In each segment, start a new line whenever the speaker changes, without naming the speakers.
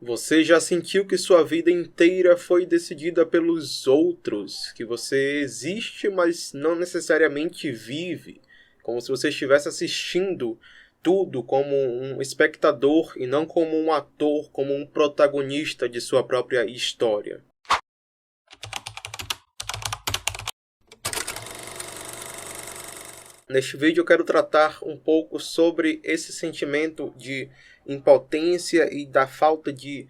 Você já sentiu que sua vida inteira foi decidida pelos outros? Que você existe, mas não necessariamente vive? Como se você estivesse assistindo tudo como um espectador e não como um ator, como um protagonista de sua própria história. Neste vídeo eu quero tratar um pouco sobre esse sentimento de impotência e da falta de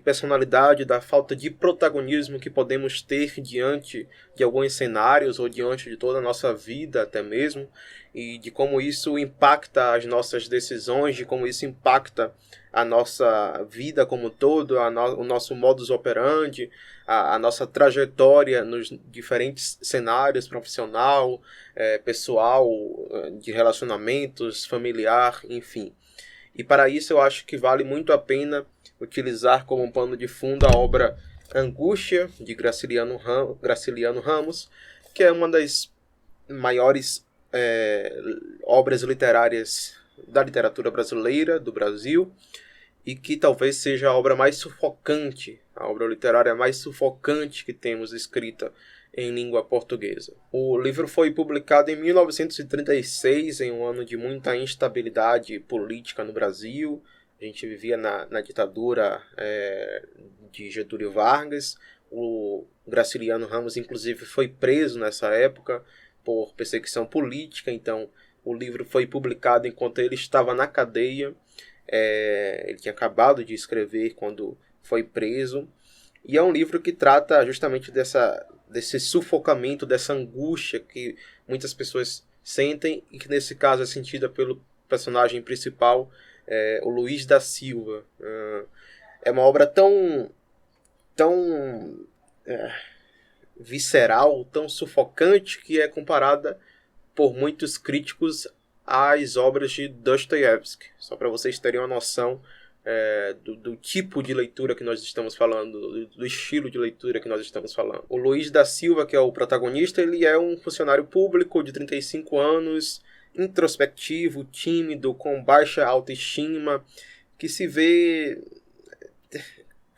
personalidade, da falta de protagonismo que podemos ter diante de alguns cenários ou diante de toda a nossa vida até mesmo, e de como isso impacta as nossas decisões, de como isso impacta a nossa vida como um todo, o nosso modus operandi, a nossa trajetória nos diferentes cenários profissional, pessoal, de relacionamentos, familiar, enfim. E para isso eu acho que vale muito a pena utilizar como um pano de fundo a obra Angústia, de Graciliano Ramos, que é uma das maiores obras literárias da literatura brasileira, do Brasil, e que talvez seja a obra mais sufocante, a obra literária mais sufocante que temos escrita em língua portuguesa. O livro foi publicado em 1936, em um ano de muita instabilidade política no Brasil. A gente vivia na ditadura de Getúlio Vargas. O Graciliano Ramos, inclusive, foi preso nessa época por perseguição política. Então, o livro foi publicado enquanto ele estava na cadeia. Ele tinha acabado de escrever quando foi preso. E é um livro que trata justamente desse sufocamento, dessa angústia que muitas pessoas sentem e que nesse caso é sentida pelo personagem principal, o Luiz da Silva. É uma obra tão visceral, tão sufocante, que é comparada por muitos críticos às obras de Dostoiévski. Só para vocês terem uma noção do tipo de leitura que nós estamos falando, do estilo de leitura que nós estamos falando. O Luiz da Silva, que é o protagonista, ele é um funcionário público de 35 anos, introspectivo, tímido, com baixa autoestima, que se vê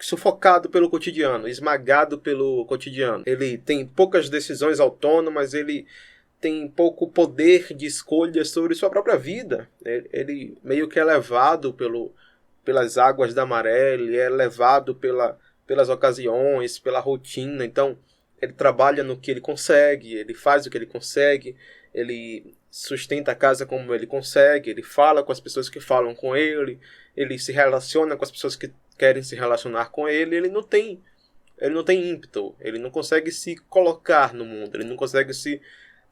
sufocado pelo cotidiano, esmagado pelo cotidiano. Ele tem poucas decisões autônomas, ele tem pouco poder de escolha sobre sua própria vida. Ele meio que é levado pelas águas da maré, ele é levado pelas ocasiões, pela rotina. Então, ele trabalha no que ele consegue, ele faz o que ele consegue, ele sustenta a casa como ele consegue, ele fala com as pessoas que falam com ele se relaciona com as pessoas que querem se relacionar com ele. Ele não tem ímpeto, ele não consegue se colocar no mundo, ele não consegue se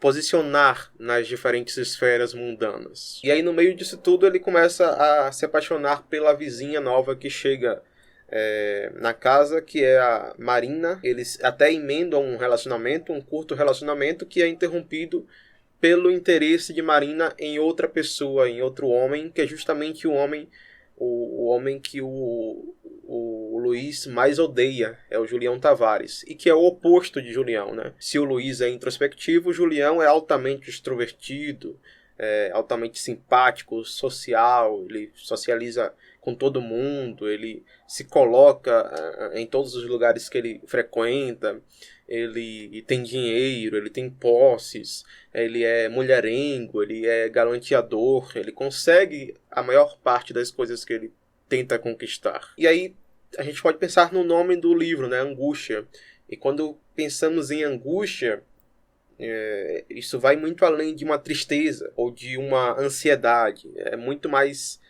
posicionar nas diferentes esferas mundanas. E aí, no meio disso tudo, ele começa a se apaixonar pela vizinha nova que chega na casa, que é a Marina. Eles até emendam um curto relacionamento, que é interrompido pelo interesse de Marina em outra pessoa, em outro homem, que é justamente o homem que o Luiz mais odeia, é o Julião Tavares, e que é o oposto de Julião, né? Se o Luiz é introspectivo, o Julião é altamente extrovertido, altamente simpático, social, ele socializa com todo mundo, ele se coloca em todos os lugares que ele frequenta, ele tem dinheiro, ele tem posses, ele é mulherengo, ele é galanteador, ele consegue a maior parte das coisas que ele tenta conquistar. E aí a gente pode pensar no nome do livro, né? Angústia. E quando pensamos em angústia, isso vai muito além de uma tristeza ou de uma ansiedade. É muito mais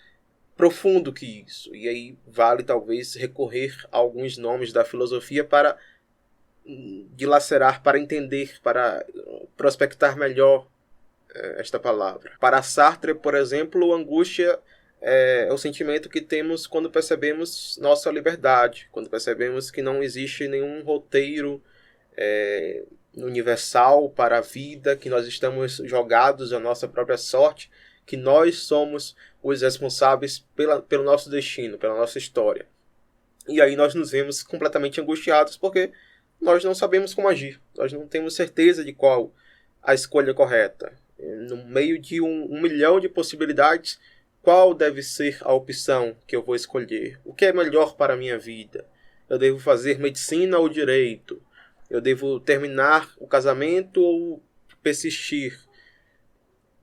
profundo que isso. E aí vale talvez recorrer a alguns nomes da filosofia para dilacerar, para entender, para prospectar melhor esta palavra. Para Sartre, por exemplo, angústia é o sentimento que temos quando percebemos nossa liberdade, quando percebemos que não existe nenhum roteiro universal para a vida, que nós estamos jogados à nossa própria sorte, que nós somos os responsáveis pelo nosso destino, pela nossa história. E aí nós nos vemos completamente angustiados porque nós não sabemos como agir, nós não temos certeza de qual a escolha correta. No meio de um milhão de possibilidades, qual deve ser a opção que eu vou escolher? O que é melhor para a minha vida? Eu devo fazer medicina ou direito? Eu devo terminar o casamento ou persistir?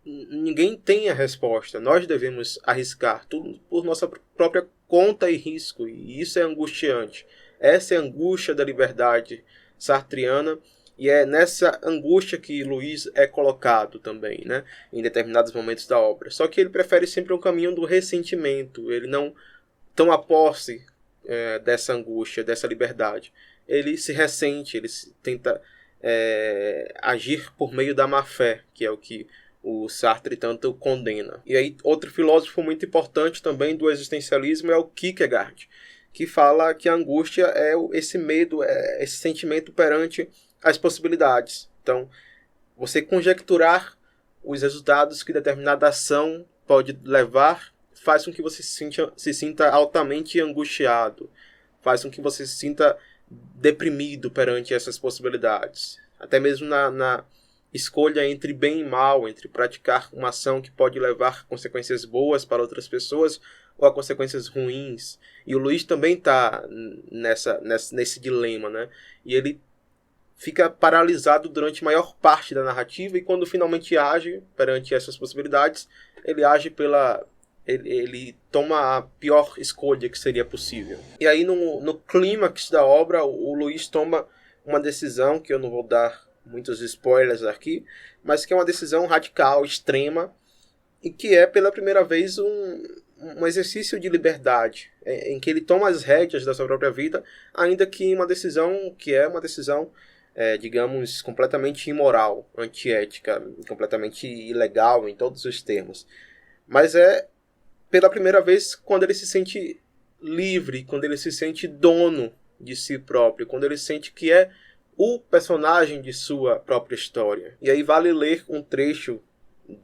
Ninguém tem a resposta. Nós devemos arriscar tudo por nossa própria conta e risco. E isso é angustiante. Essa é a angústia da liberdade sartriana. E é nessa angústia que Luiz é colocado também, né, em determinados momentos da obra. Só que ele prefere sempre um caminho do ressentimento. Ele não toma posse dessa angústia, dessa liberdade. Ele se ressente, ele tenta agir por meio da má-fé, que é o que o Sartre tanto condena. E aí, outro filósofo muito importante também do existencialismo é o Kierkegaard, que fala que a angústia é esse medo, esse sentimento perante as possibilidades. Então, você conjecturar os resultados que determinada ação pode levar faz com que você se sinta altamente angustiado, faz com que você se sinta deprimido perante essas possibilidades. Até mesmo na escolha entre bem e mal, entre praticar uma ação que pode levar consequências boas para outras pessoas ou a consequências ruins. E o Luiz também está nesse dilema, né? E ele fica paralisado durante a maior parte da narrativa, e quando finalmente age perante essas possibilidades, ele age ele toma a pior escolha que seria possível. E aí, no clímax da obra, o Luiz toma uma decisão, que eu não vou dar muitos spoilers aqui, mas que é uma decisão radical, extrema, e que é, pela primeira vez, um exercício de liberdade, em que ele toma as rédeas da sua própria vida, ainda que uma decisão que é uma decisão, digamos, completamente imoral, antiética, completamente ilegal em todos os termos. Mas é, pela primeira vez, quando ele se sente livre, quando ele se sente dono de si próprio, quando ele sente que é o personagem de sua própria história. E aí vale ler um trecho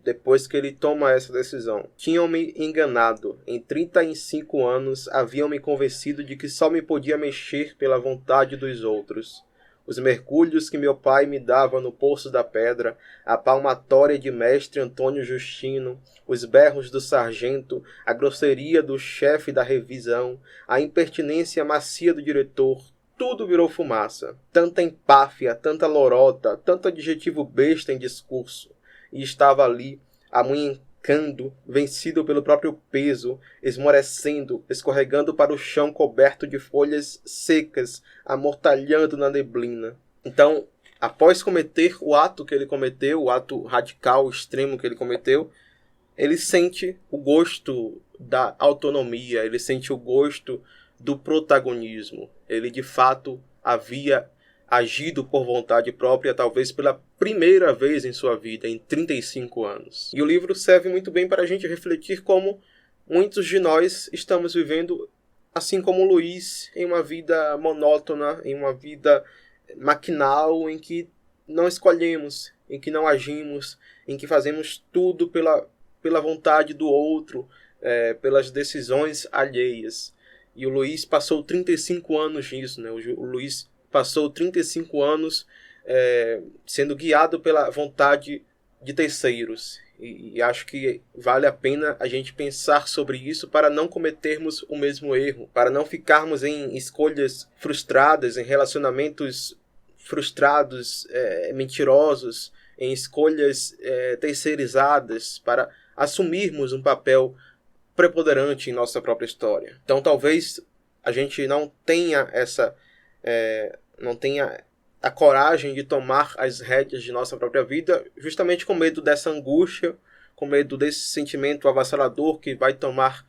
depois que ele toma essa decisão. Tinham-me enganado. Em 35 anos haviam-me convencido de que só me podia mexer pela vontade dos outros. Os mergulhos que meu pai me dava no Poço da Pedra, a palmatória de mestre Antônio Justino, os berros do sargento, a grosseria do chefe da revisão, a impertinência macia do diretor, tudo virou fumaça. Tanta empáfia, tanta lorota, tanto adjetivo besta em discurso. E estava ali, amunhecando, vencido pelo próprio peso, esmorecendo, escorregando para o chão coberto de folhas secas, amortalhando na neblina. Então, após cometer o ato que ele cometeu, o ato radical, extremo que ele cometeu, ele sente o gosto da autonomia, ele sente o gosto do protagonismo. Ele, de fato, havia agido por vontade própria, talvez pela primeira vez em sua vida, em 35 anos. E o livro serve muito bem para a gente refletir como muitos de nós estamos vivendo, assim como Luiz, em uma vida monótona, em uma vida maquinal, em que não escolhemos, em que não agimos, em que fazemos tudo pela vontade do outro, pelas decisões alheias. E o Luiz passou 35 anos nisso, né? O Luiz passou 35 anos sendo guiado pela vontade de terceiros. E acho que vale a pena a gente pensar sobre isso para não cometermos o mesmo erro, para não ficarmos em escolhas frustradas, em relacionamentos frustrados, mentirosos, em escolhas terceirizadas, para assumirmos um papel preponderante em nossa própria história. Então talvez a gente não tenha não tenha a coragem de tomar as rédeas de nossa própria vida, justamente com medo dessa angústia, com medo desse sentimento avassalador que vai tomar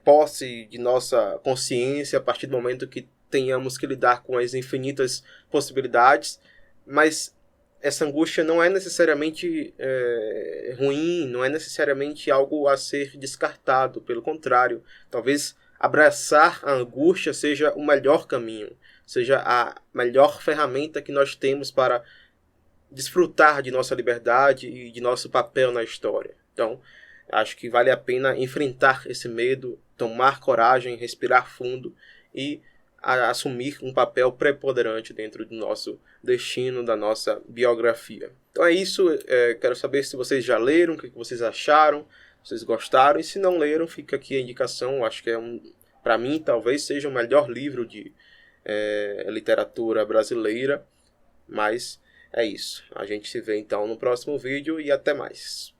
posse de nossa consciência a partir do momento que tenhamos que lidar com as infinitas possibilidades. Mas essa angústia não é necessariamente ruim, não é necessariamente algo a ser descartado. Pelo contrário, talvez abraçar a angústia seja o melhor caminho, seja a melhor ferramenta que nós temos para desfrutar de nossa liberdade e de nosso papel na história. Então, acho que vale a pena enfrentar esse medo, tomar coragem, respirar fundo e assumir um papel preponderante dentro do nosso destino, da nossa biografia. Então é isso, quero saber se vocês já leram, o que vocês acharam. vocês gostaram. E se não leram, fica aqui a indicação. Eu acho que para mim, talvez seja o melhor livro de literatura brasileira. Mas é isso. A gente se vê então no próximo vídeo e até mais.